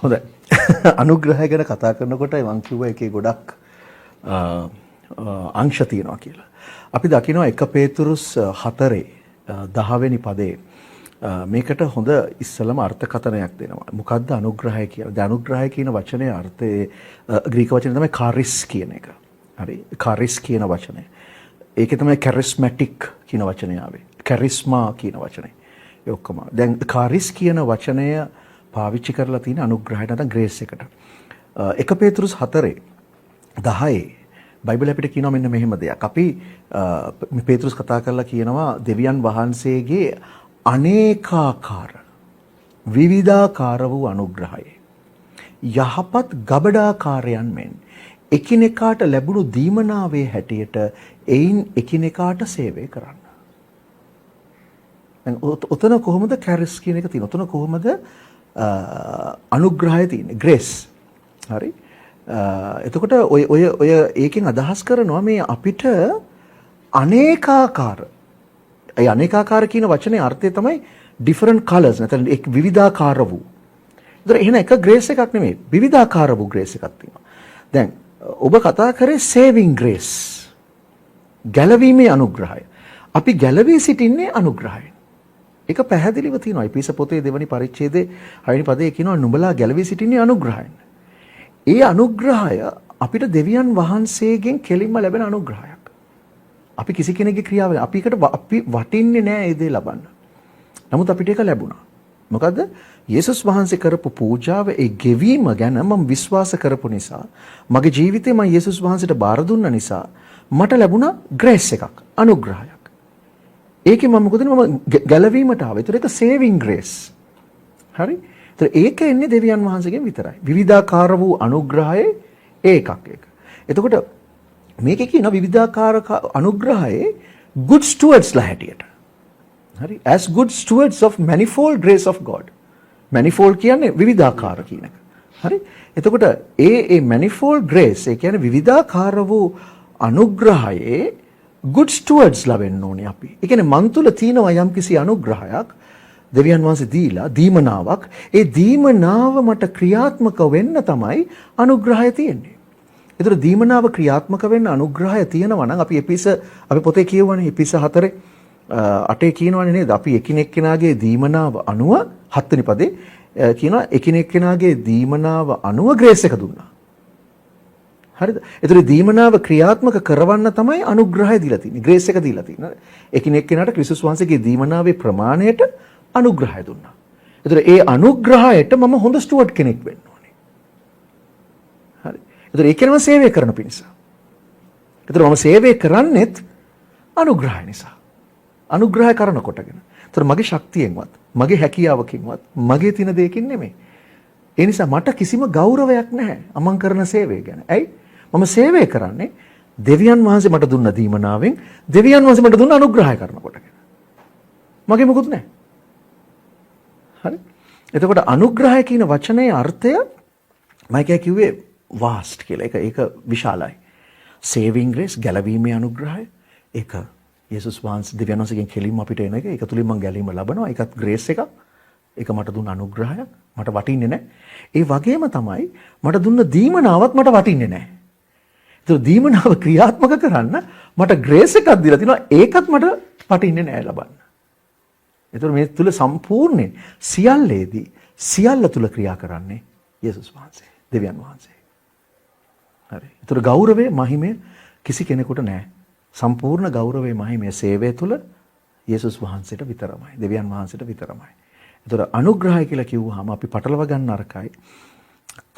හොඳයි. අනුග්‍රහය ගැන කතා කරනකොට මම කිව්වා එකේ ගොඩක් අංශ තියෙනවා කියලා. අපි දකිනවා 1 පේතුරුස් 4 වෙනි පදේ මේකට හොඳ ඉස්සලම අර්ථකථනයක් දෙනවා. මොකද්ද අනුග්‍රහය කියලා? දැන් අනුග්‍රහය කියන වචනේ අර්ථය ග්‍රීක වචනේ තමයි කාරිස් කියන එක. හරි. කාරිස් කියන වචනේ. ඒකේ තමයි කැරිස්මැටික් කියන වචනේ ආවේ. කැරිස්මා කියන වචනේ. ඒ ඔක්කොම. දැන් කාරිස් කියන වචනය පාවිච්චි කරලා තියෙන අනුග්‍රහයට නැත්නම් ග්‍රේස් එකට. 1 පේතුරුස් 4:10 බයිබල් අපිට කියනවා මෙන්න මෙහෙම දෙයක්. අපි පේතුරුස් කතා කරලා කියනවා දෙවියන් වහන්සේගේ අනේකාකාර විවිධාකාර වූ අනුග්‍රහය යහපත් ගබඩාකාරයන් මෙන් එකිනෙකාට ලැබුණු දීමනාවේ හැටියට එයින් එකිනෙකාට සේවය කරන්න. දැන් උතන කොහොමද කැරිස් කියන එක තියෙන්නේ? උතන කොහොමද අනුග්‍රහය තියෙන්නේ? ග්‍රේස්. හරි. එතකොට ඔය ඒකෙන් අදහස් කරනවා මේ අපිට අනේකාකාර. ඒ අනේකාකාර කියන වචනේ අර්ථය තමයි different colors නැත්නම් එක් විවිධාකාර වූ. ඒතර එහෙනම් එක ග්‍රේස් එකක් නෙමෙයි විවිධාකාර වූ ග්‍රේස් එකක් තියෙනවා. දැන් ඔබ කතා කරේ saving grace. ගැලවීමේ අනුග්‍රහය. අපි ගැලවී සිටින්නේ අනුග්‍රහයෙන්. ඒක පැහැදිලිව තියෙනවා. ඉපිස පොතේ 2 වෙනි පරිච්ඡේදයේ 6 වෙනි පදයේ කියනවා නුඹලා ගැලවී සිටින්නේ අනුග්‍රහයෙන්. ඒ අනුග්‍රහය අපිට දෙවියන් වහන්සේගෙන් කෙලින්ම ලැබෙන අනුග්‍රහයක්. අපි කිසි කෙනෙකුගේ ක්‍රියාවෙන් අපි වටින්නේ නැහැ ඒ දේ ලබන්න. නමුත් අපිට ඒක ලැබුණා. මොකද යේසුස් වහන්සේ කරපු පූජාව ඒ ගෙවීම ගැන මම විශ්වාස කරපු නිසා මගේ ජීවිතේ මම යේසුස් වහන්සේට බාර දුන්න නිසා මට ලැබුණා ග්‍රේස් එකක් අනුග්‍රහයක්. ඒකේ මම මොකද මම ගැලවීමට ආවා. ඒතර ඒක සේවිංగ్ ග්‍රේස්. හරි? ඒතර ඒක එන්නේ දෙවියන් වහන්සේගෙන් විතරයි. විවිධාකාර වූ අනුග්‍රහයේ ඒකක් ඒක. එතකොට මේකේ කියන විවිධාකාර අනුග්‍රහයේ good stewards ලා හැටියට. හරි? as good stewards of manifold grace of God. manifold කියන්නේ විවිධාකාර කියන එක. හරි? එතකොට ඒ manifold grace ඒ කියන්නේ විවිධාකාර වූ අනුග්‍රහයේ good stewards ලා වෙන්න ඕනේ අපි. ඒ කියන්නේ මන් තුල තියෙනවා යම්කිසි අනුග්‍රහයක් දෙවියන් වහන්සේ දීලා දීමනාවක්. ඒ දීමනාව මට ක්‍රියාත්මක වෙන්න තමයි අනුග්‍රහය තියෙන්නේ. ඒතර දීමනාව ක්‍රියාත්මක වෙන්න අනුග්‍රහය තියෙනවා නම් අපි පොතේ කියවනේ එපිස 4:8 කියනවනේ නේද? අපි එකිනෙකනාගේ දීමනාව අනුව 7 වෙනි පදේ කියනවා එකිනෙකනාගේ දීමනාව අනුව ග්‍රේස් එක දුන්නා. හරිද? ඒතර දීමනාව ක්‍රියාත්මක කරවන්න තමයි අනුග්‍රහය දීලා තියෙන්නේ. ග්‍රේස් එක දීලා තියෙනවා. එකිනෙකනාට ක්‍රිස්තුස් වහන්සේගේ දීමනාවේ ප්‍රමාණයට අනුග්‍රහය දුන්නා. ඒතර ඒ අනුග්‍රහයට මම හොඳ ස්ටුවර්ඩ් කෙනෙක් වෙන්න ඕනේ. හරි. ඒතර ඒ කියනම සේවය කරන පිණිස. ඒතර මම සේවය කරන්නේත් අනුග්‍රහය නිසා. අනුග්‍රහය කරන කොටගෙන. ඒතර මගේ ශක්තියෙන්වත්, මගේ හැකියාවකින්වත්, මගේ තින දෙයකින් නෙමෙයි. ඒ නිසා මට කිසිම ගෞරවයක් නැහැ අමං කරන සේවය ගැන. ඇයි? මම සේවය කරන්නේ දෙවියන් වහන්සේ මට දුන්න දීමනාවෙන්, දෙවියන් වහන්සේ මට දුන්න අනුග්‍රහය කරන කොටගෙන. මගේ මොකුත් නැහැ. හරි? එතකොට අනුග්‍රහය කියන වචනේ අර්ථය මම කිව්වේ vast කියලා. ඒක විශාලයි. saving grace ගැලවීමේ අනුග්‍රහය. ඒක යේසුස් වහන්සේ දෙවියන් වහන්සේගෙන් කෙලින්ම අපිට එන එක. ඒක තුලින් මම ගැලීම ලබනවා. ඒකත් grace එකක්. ඒක මට දුන්න අනුග්‍රහයක්. මට වටින්නේ නැහැ. ඒ වගේම තමයි මට දුන්න දීමනාවත් මට වටින්නේ නැහැ. ඒක දීමනාව ක්‍රියාත්මක කරන්න මට grace එකක් දීලා තිනවා. ඒකත් මට වටින්නේ නැහැ ලබන්න. ඒතර මේ තුල සම්පූර්ණයෙන් සියල්ලේදී සියල්ල තුල ක්‍රියා කරන්නේ යේසුස් වහන්සේ, දෙවියන් වහන්සේ. හරි. ඒතර ගෞරවය, මහිමය කිසි කෙනෙකුට නැහැ. සම්පූර්ණ ගෞරවය, මහිමය සේවය තුල යේසුස් වහන්සේට විතරමයි, දෙවියන් වහන්සේට විතරමයි. ඒතර අනුග්‍රහය කියලා කිව්වහම අපි පටලව ගන්න අරකයි.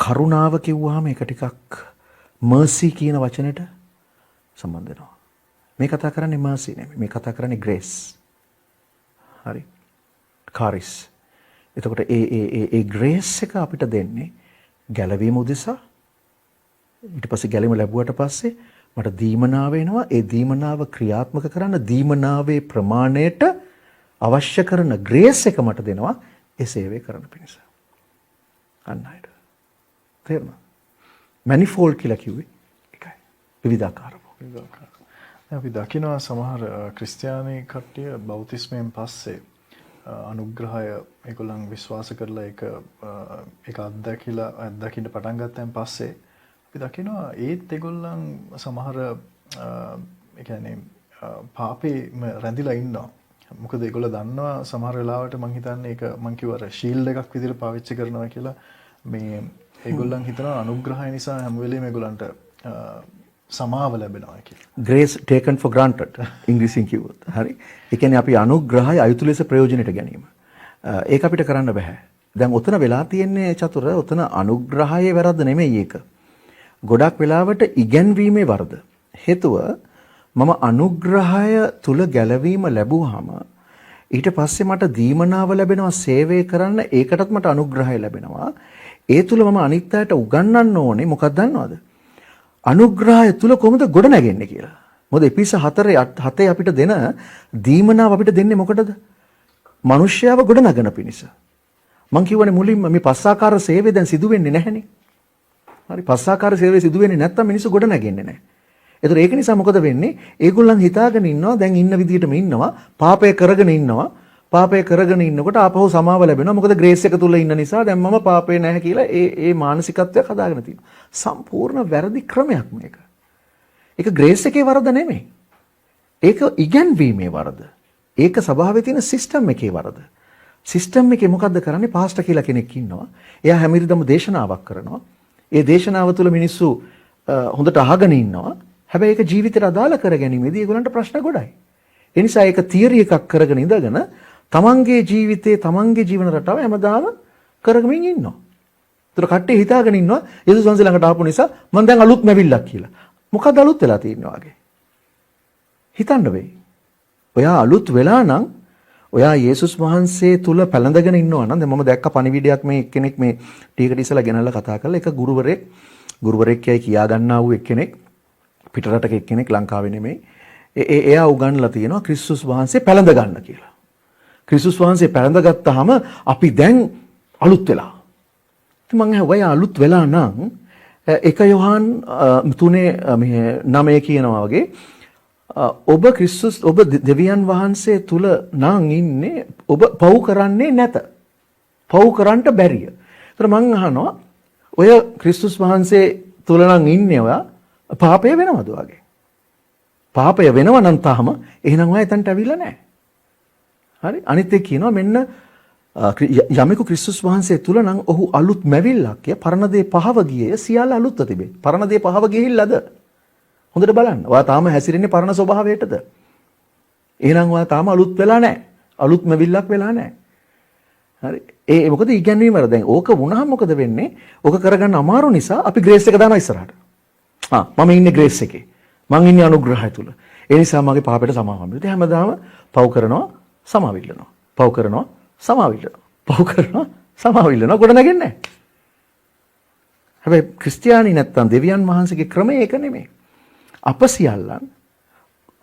කරුණාව කිව්වහම ඒක ටිකක් mercy කියන වචනෙට සම්බන්ධ වෙනවා. මේ කතා කරන්නේ mercy නෙමෙයි. මේ කතා කරන්නේ grace. හරි. කාරිස්. එතකොට ඒ ග්‍රේස් එක අපිට දෙන්නේ ගැලවීම උදෙසා. ඊට පස්සේ ගැලවීම ලැබුවට පස්සේ මට දීමනාව එනවා. ඒ දීමනාව ක්‍රියාත්මක කරන්න දීමනාවේ ප්‍රමාණයට අවශ්‍ය කරන ග්‍රේස් එක මට දෙනවා ඒ සේවය කරන පිණිස. අන්න හරියට. තේරුණා? මැනිෆෝල්ඩ් කියලා කිව්වේ ඒකයි. විවිධාකාරව. අපි දකිනවා සමහර ක්‍රිස්තියානි කට්ටිය බෞතිස්මයෙන් පස්සේ අනුග්‍රහය ඒගොල්ලන් විශ්වාස කරලා ඒක අත්දකින්න පටන් ගත්තන් පස්සේ අපි දකිනවා ඒත් ඒගොල්ලන් සමහර ඒ කියන්නේ පාපේම රැඳිලා ඉන්නවා. මොකද ඒගොල්ලෝ දන්නවා සමහර වෙලාවට මං හිතන්නේ ඒක මං කිව්වර ෂීල්ඩ් එකක් විදිහට පාවිච්චි කරනවා කියලා. මේ ඒගොල්ලන් හිතනවා අනුග්‍රහය නිසා හැම වෙලේම ඒගොල්ලන්ට සමාව ලැබෙනවා කියලා. grace taken for granted ඉංග්‍රීසියෙන් කිව්වොත්. හරි. ඒ කියන්නේ අපි අනුග්‍රහය අයුතු ලෙස ප්‍රයෝජනෙට ගැනීම. ඒක අපිට කරන්න බෑ. දැන් ඔතන වෙලා තියෙන්නේ චතුර ඔතන අනුග්‍රහයේ වැරද්ද නෙමෙයි ඒක. ගොඩක් වෙලාවට ඉගැන්වීමේ වරද. හේතුව මම අනුග්‍රහය තුල ගැලවීම ලැබුවාම ඊට පස්සේ මට දීමනාව ලැබෙනවා සේවය කරන්න ඒකටත් මට අනුග්‍රහය ලැබෙනවා. ඒ තුල මම අනිත් අයට උගන්වන්න ඕනේ මොකක්ද දන්නවද? අනුග්‍රහය තුල කොහොමද ගොඩ නැගෙන්නේ කියලා. මොකද එපිස 4 අපිට දෙන දීමනාව අපිට දෙන්නේ මොකටද? මිනිස්යාව ගොඩ නගන පිණිස. මං කියවනේ මුලින්ම මේ පස්සාකාර සේවය දැන් සිදු වෙන්නේ නැහනේ. හරි පස්සාකාර සේවය සිදු වෙන්නේ නැත්තම් මිනිස්සු ගොඩ නැගෙන්නේ නැහැ. ඒතර ඒක නිසා මොකද වෙන්නේ? ඒගොල්ලන් හිතාගෙන ඉන්නවා දැන් ඉන්න විදිහටම ඉන්නවා පාපය කරගෙන ඉන්නවා. පාපය කරගෙන ඉන්නකොට ආපහු සමාව ලැබෙනවා. මොකද ග්‍රේස් එක තුල ඉන්න නිසා දැන් මම පාපේ නැහැ කියලා ඒ මානසිකත්වයක් හදාගෙන තියෙනවා. සම්පූර්ණ වැරදි ක්‍රමයක් මේක. ඒක ග්‍රේස් එකේ වරද නෙමෙයි. ඒක ඉගැන්වීමේ වරද. ඒක සභාවේ තියෙන සිස්ටම් එකේ වරද. සිස්ටම් එකේ මොකද්ද කරන්නේ? පාස්ටර් කියලා කෙනෙක් ඉන්නවා. එයා හැමරිදම දේශනාවක් කරනවා. ඒ දේශනාව තුළ මිනිස්සු හොඳට අහගෙන ඉන්නවා. හැබැයි ඒක ජීවිතයට අදාළ කරගැනීමේදී ඒගොල්ලන්ට ප්‍රශ්න ගොඩයි. ඒ නිසා ඒක තියරි එකක් කරගෙන ඉඳගෙන තමන්ගේ ජීවිතේ තමන්ගේ ජීවන රටාව හැමදාම කරගමින් ඉන්නවා. ඒතර කට්ටිය හිතාගෙන ඉන්නවා යේසුස් වහන්සේ ළඟට ආපු නිසා මම දැන් අලුත් මැවිල්ලක් කියලා. මොකද අලුත් වෙලා තියෙන්නේ වාගේ? හිතන්න වෙයි. ඔයා අලුත් වෙලා නම් ඔයා යේසුස් වහන්සේ තුල පැලඳගෙන ඉන්නවා නම් දැන් මම දැක්ක පණිවිඩයක් මේ එක්කෙනෙක් මේ ටීකට ඉස්සලා ගෙනල්ලා කතා කරලා එක ගුරුවරයෙක් කියයි කියා ගන්නා වූ එක්කෙනෙක් පිටරටක එක්කෙනෙක් ලංකාවේ නෙමෙයි. එයා උගන්ලා තියෙනවා ක්‍රිස්තුස් වහන්සේ පැලඳ ගන්න කියලා. ක්‍රිස්තුස් වහන්සේ පැලඳ ගත්තාම අපි දැන් අලුත් වෙලා. ඉතින් මම අහුවා අලුත් වෙලා නම් 1 යොහන් 3:9 කියනවා වගේ ඔබ දෙවියන් වහන්සේ තුල නම් ඉන්නේ ඔබ පව් කරන්නේ නැත. පව් කරන්න බැරිය. ඒතර මං අහනවා ඔය ක්‍රිස්තුස් වහන්සේ තුල නම් ඉන්නේ ඔයා පාපය වෙනවද වගේ? පාපය වෙනව නම් තාම එහෙනම් ඔයා එතනට ඇවිල්ලා නැහැ. හරි? අනිත් එක කියනවා මෙන්න යමෙකු ක්‍රිස්තුස් වහන්සේ තුල නම් ඔහු අලුත් මැවිල්ලක් ය. පරණ දේ පහව ගියේ සියල්ල අලුත්ව තිබේ. පරණ දේ පහව ගිහිල්ලාද? හොඳට බලන්න. ඔයා තාම හැසිරෙන්නේ පරණ ස්වභාවයටද? එහෙනම් ඔයා තාම අලුත් වෙලා නැහැ. අලුත් මැවිල්ලක් වෙලා නැහැ. හරි. ඒ මොකද ඉගැන්වීම වල දැන් ඕක වුණාම මොකද වෙන්නේ? ඕක කරගන්න අමාරු නිසා අපි ග්‍රේස් එක දානවා ඉස්සරහට. මම ඉන්නේ ග්‍රේස් එකේ. මං ඉන්නේ අනුග්‍රහය තුල. ඒ නිසා මගේ පාපයට සමාව හම්බෙන්නේ. ඉතින් හැමදාම පව් කරනවා සමාවිල්ලනවා. පව් කරනවා සමාවිල්ලනවා. පව් කරනවා සමාවිල්ලනවා. ගොඩ නැගෙන්නේ නැහැ. හැබැයි ක්‍රිස්තියානි නැත්තම් දෙවියන් වහන්සේගේ ක්‍රමය ඒක නෙමෙයි. අප සියල්ලන්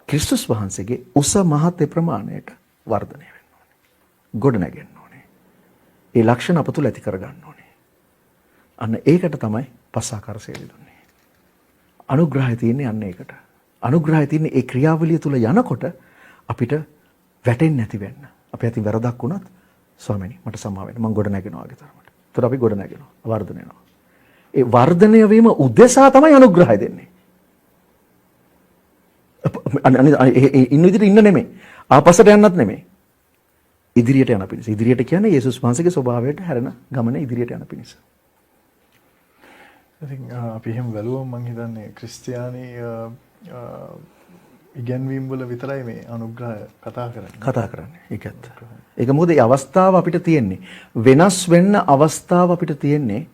ක්‍රිස්තුස් වහන්සේගේ උස මහත් ප්‍රමාණයට වර්ධනය වෙන්න ඕනේ. ගොඩ නැගෙන්න ඕනේ. ඒ ලක්ෂණ අප තුල ඇති කරගන්න ඕනේ. අන්න ඒකට තමයි පස්සාකාර සේවය දුන්නේ. අනුග්‍රහය තියෙන්නේ අන්න ඒකට. අනුග්‍රහය තියෙන්නේ ඒ ක්‍රියාවලිය තුල යනකොට අපිට වැටෙන්නේ නැති වෙන්න. අපි අතින් වැරදක් වුණත් ස්වාමීනි මට සමාව වෙන්න. මම ගොඩ නැගෙනවා වගේ තරමට. ඒතර අපි ගොඩ නැගෙනවා. වර්ධනය වෙනවා. ඒ වර්ධනය වීම උදෙසා තමයි අනුග්‍රහය දෙන්නේ. ඉන්න විදිහට ඉන්න නෙමෙයි. ආපස්සට යන්නත් නෙමෙයි. ඉදිරියට යන පිණිස. ඉදිරියට කියන්නේ යේසුස් වහන්සේගේ ස්වභාවයට හැරෙන ගමන ඉදිරියට යන පිණිස. ඉතින් අපි එහෙම බැලුවම මම හිතන්නේ ක්‍රිස්තියානි ඉගැන්වීම් වල විතරයි මේ අනුග්‍රහය කතා කරන්නේ. ඒකත්. ඒක මොකද මේ අවස්ථාව අපිට තියෙන්නේ. වෙනස් වෙන්න අවස්ථාව අපිට තියෙන්නේ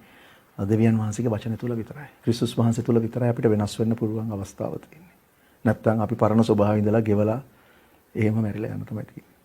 දෙවියන් වහන්සේගේ වචන තුල විතරයි. ක්‍රිස්තුස් වහන්සේ තුල විතරයි අපිට වෙනස් වෙන්න පුළුවන් අවස්ථාව තියෙන්නේ. නැත්තම් අපි පරණ ස්වභාවයේ ඉඳලා ගෙවලා එහෙම මැරිලා යන්න තමයි තියෙන්නේ.